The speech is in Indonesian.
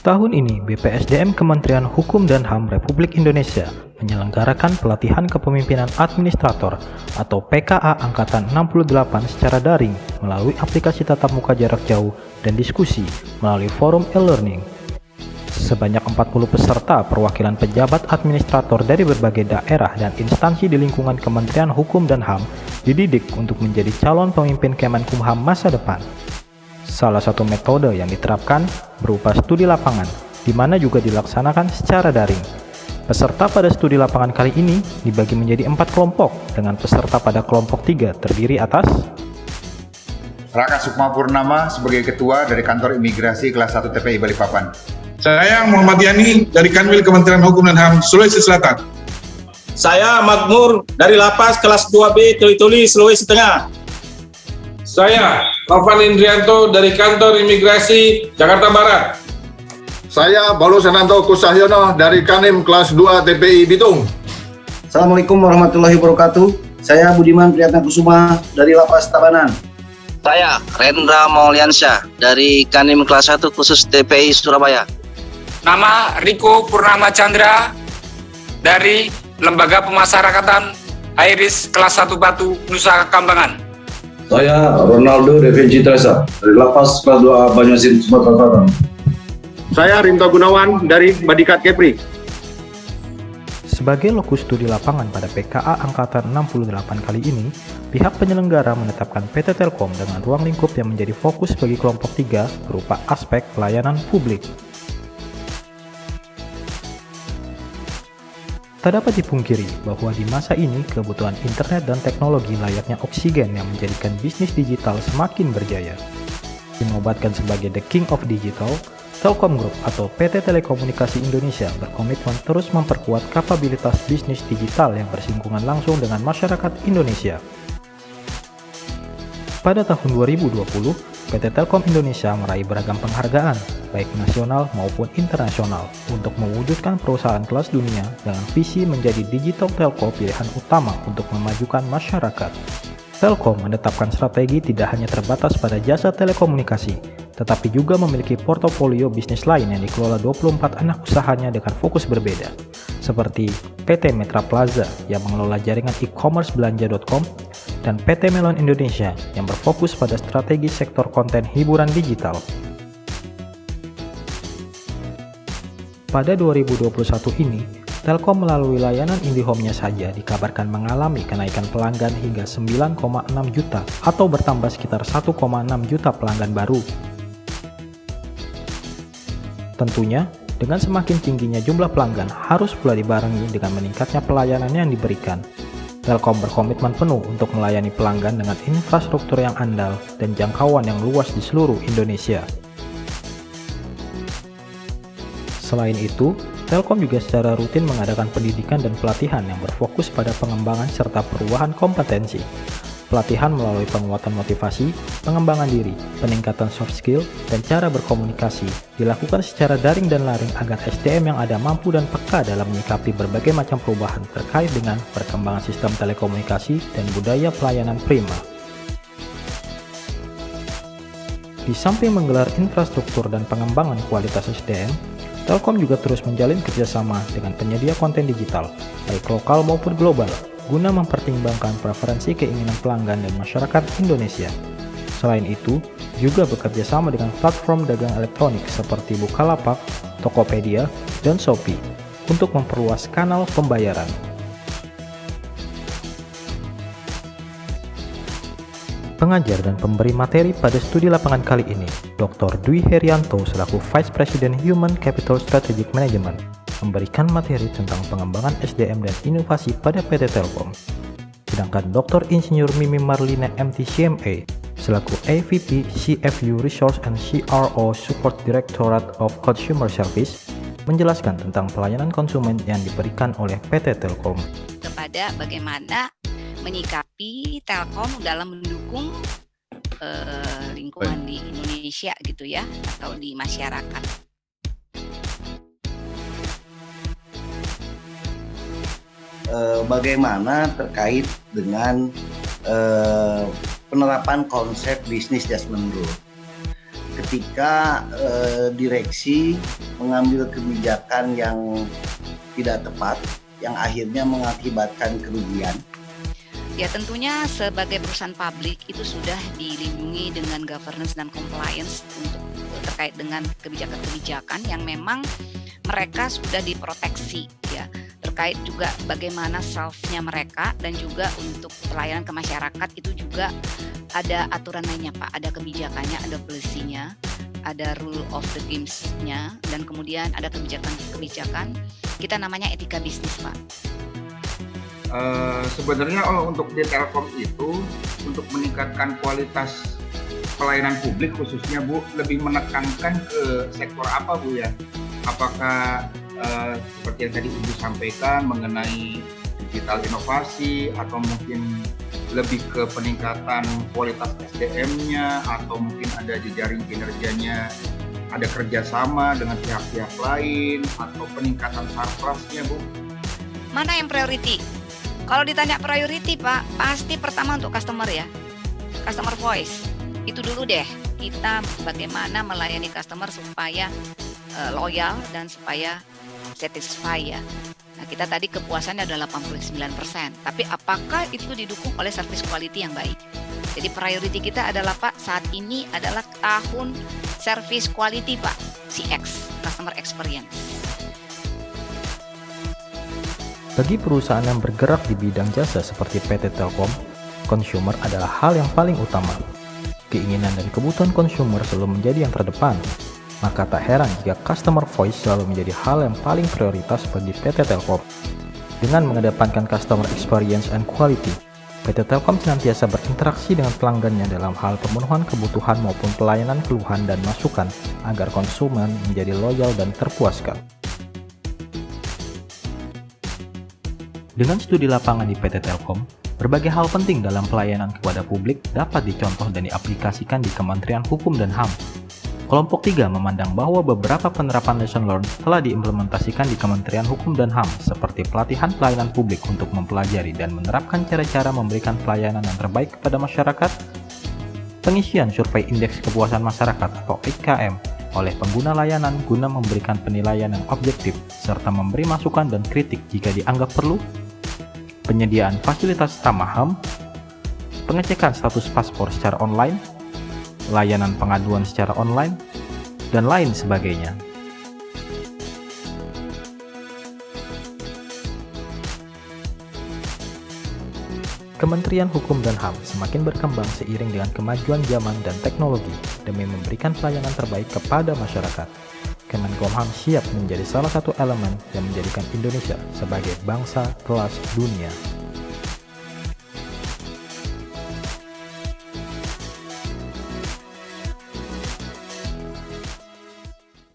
Tahun ini, BPSDM Kementerian Hukum dan HAM Republik Indonesia menyelenggarakan pelatihan kepemimpinan administrator atau PKA Angkatan 68 secara daring melalui aplikasi tatap muka jarak jauh dan diskusi melalui forum e-learning. Sebanyak 40 peserta perwakilan pejabat administrator dari berbagai daerah dan instansi di lingkungan Kementerian Hukum dan HAM dididik untuk menjadi calon pemimpin Kemenkumham masa depan. Salah satu metode yang diterapkan berupa studi lapangan, di mana juga dilaksanakan secara daring. Peserta pada studi lapangan kali ini dibagi menjadi 4 kelompok, dengan peserta pada kelompok 3 terdiri atas Raka Sukma Purnama sebagai Ketua dari Kantor Imigrasi Kelas 1 TPI Balikpapan. Saya Muhammad Yani dari Kanwil Kementerian Hukum dan HAM Sulawesi Selatan. Saya Makmur dari Lapas Kelas 2B Tuli-Tuli Sulawesi Tengah. Saya Novan Indrianto dari Kantor Imigrasi Jakarta Barat. Saya Balu Senanto Kusahyono dari Kanim Kelas 2 TPI Bitung. Assalamualaikum warahmatullahi wabarakatuh. Saya Budiman Priyatna Kusuma dari Lapas Tabanan. Saya Rendra Mauliansyah dari Kanim Kelas 1 khusus TPI Surabaya. Nama Riko Purnama Chandra dari Lembaga Pemasyarakatan Iris Kelas 1 Batu, Nusa Kambangan. Saya Ronaldo Devinci Tresa dari Lapas Kelas 2A Banyuasin, Sumatera Selatan. Saya Rinto Gunawan dari Badikat Kepri. Sebagai lokus studi lapangan pada PKA Angkatan 68 kali ini, pihak penyelenggara menetapkan PT Telkom dengan ruang lingkup yang menjadi fokus bagi kelompok 3 berupa aspek pelayanan publik. Tak dapat dipungkiri bahwa di masa ini kebutuhan internet dan teknologi layaknya oksigen yang menjadikan bisnis digital semakin berjaya. Dinobatkan sebagai The King of Digital, Telkom Group atau PT Telekomunikasi Indonesia berkomitmen terus memperkuat kapabilitas bisnis digital yang bersinggungan langsung dengan masyarakat Indonesia. Pada tahun 2020, PT Telkom Indonesia meraih beragam penghargaan, baik nasional maupun internasional, untuk mewujudkan perusahaan kelas dunia dengan visi menjadi digital telco pilihan utama untuk memajukan masyarakat. Telkom menetapkan strategi tidak hanya terbatas pada jasa telekomunikasi, tetapi juga memiliki portofolio bisnis lain yang dikelola 24 anak usahanya dengan fokus berbeda, seperti PT Metra Plaza yang mengelola jaringan e-commerce belanja.com, dan PT Melon Indonesia yang berfokus pada strategi sektor konten hiburan digital. Pada 2021 ini, Telkom melalui layanan IndiHome-nya saja dikabarkan mengalami kenaikan pelanggan hingga 9,6 juta atau bertambah sekitar 1,6 juta pelanggan baru. Tentunya, dengan semakin tingginya jumlah pelanggan harus pula dibarengi dengan meningkatnya pelayanan yang diberikan. Telkom berkomitmen penuh untuk melayani pelanggan dengan infrastruktur yang andal dan jangkauan yang luas di seluruh Indonesia. Selain itu, Telkom juga secara rutin mengadakan pendidikan dan pelatihan yang berfokus pada pengembangan serta perubahan kompetensi. Pelatihan melalui penguatan motivasi, pengembangan diri, peningkatan soft skill, dan cara berkomunikasi dilakukan secara daring dan laring agar SDM yang ada mampu dan peka dalam menyikapi berbagai macam perubahan terkait dengan perkembangan sistem telekomunikasi dan budaya pelayanan prima. Di samping menggelar infrastruktur dan pengembangan kualitas SDM, Telkom juga terus menjalin kerjasama dengan penyedia konten digital, baik lokal maupun global, guna mempertimbangkan preferensi keinginan pelanggan dan masyarakat Indonesia. Selain itu, juga bekerja sama dengan platform dagang elektronik seperti Bukalapak, Tokopedia, dan Shopee untuk memperluas kanal pembayaran. Pengajar dan pemberi materi pada studi lapangan kali ini, Dr. Dwi Herianto selaku Vice President Human Capital Strategic Management, memberikan materi tentang pengembangan SDM dan inovasi pada PT Telkom. Sedangkan Dr. Insinyur Mimi Marlina MT CMA selaku AVP CFU Resource and CRO Support Directorate of Consumer Service menjelaskan tentang pelayanan konsumen yang diberikan oleh PT Telkom. Kepada bagaimana menyikapi Telkom dalam mendukung lingkungan di Indonesia gitu ya, atau di masyarakat. Bagaimana terkait dengan penerapan konsep bisnis just rule. ketika direksi mengambil kebijakan yang tidak tepat, yang akhirnya mengakibatkan kerugian? Ya tentunya sebagai perusahaan publik itu sudah dilindungi dengan governance dan compliance untuk terkait dengan kebijakan-kebijakan yang memang mereka sudah diproteksi ya, terkait juga bagaimana self-nya mereka, dan juga untuk pelayanan ke masyarakat itu juga ada aturan lainnya Pak, ada kebijakannya, ada policy-nya, ada rule of the games-nya, dan kemudian ada kebijakan-kebijakan kita namanya etika bisnis Pak. Sebenarnya untuk di Telkom itu untuk meningkatkan kualitas pelayanan publik khususnya Bu, lebih menekankan ke sektor apa Bu ya? Apakah seperti yang tadi Ibu sampaikan mengenai digital inovasi, atau mungkin lebih ke peningkatan kualitas SDM-nya, atau mungkin ada jejaring kinerjanya, ada kerjasama dengan pihak-pihak lain, atau peningkatan sarprasnya Bu? Mana yang priority? Kalau ditanya priority Pak, pasti pertama untuk customer ya, customer voice. Itu dulu deh, kita bagaimana melayani customer supaya loyal dan supaya satisfy ya. Nah, kita tadi kepuasannya adalah 89%, tapi apakah itu didukung oleh service quality yang baik? Jadi priority kita adalah Pak, saat ini adalah tahun service quality Pak, CX, customer experience. Bagi perusahaan yang bergerak di bidang jasa seperti PT Telkom, consumer adalah hal yang paling utama. Keinginan dan kebutuhan consumer selalu menjadi yang terdepan. Maka tak heran jika customer voice selalu menjadi hal yang paling prioritas bagi PT Telkom. Dengan mengedepankan customer experience and quality, PT Telkom senantiasa berinteraksi dengan pelanggannya dalam hal pemenuhan kebutuhan maupun pelayanan keluhan dan masukan agar konsumen menjadi loyal dan terpuaskan. Dengan studi lapangan di PT Telkom, berbagai hal penting dalam pelayanan kepada publik dapat dicontoh dan diaplikasikan di Kementerian Hukum dan HAM. Kelompok 3 memandang bahwa beberapa penerapan lesson learned telah diimplementasikan di Kementerian Hukum dan HAM, seperti pelatihan pelayanan publik untuk mempelajari dan menerapkan cara-cara memberikan pelayanan yang terbaik kepada masyarakat, pengisian survei indeks kepuasan masyarakat atau IKM oleh pengguna layanan guna memberikan penilaian yang objektif, serta memberi masukan dan kritik jika dianggap perlu, penyediaan fasilitas tamaham, pengecekan status paspor secara online, layanan pengaduan secara online, dan lain sebagainya. Kementerian Hukum dan HAM semakin berkembang seiring dengan kemajuan zaman dan teknologi demi memberikan pelayanan terbaik kepada masyarakat. Kemenkumham siap menjadi salah satu elemen yang menjadikan Indonesia sebagai bangsa kelas dunia.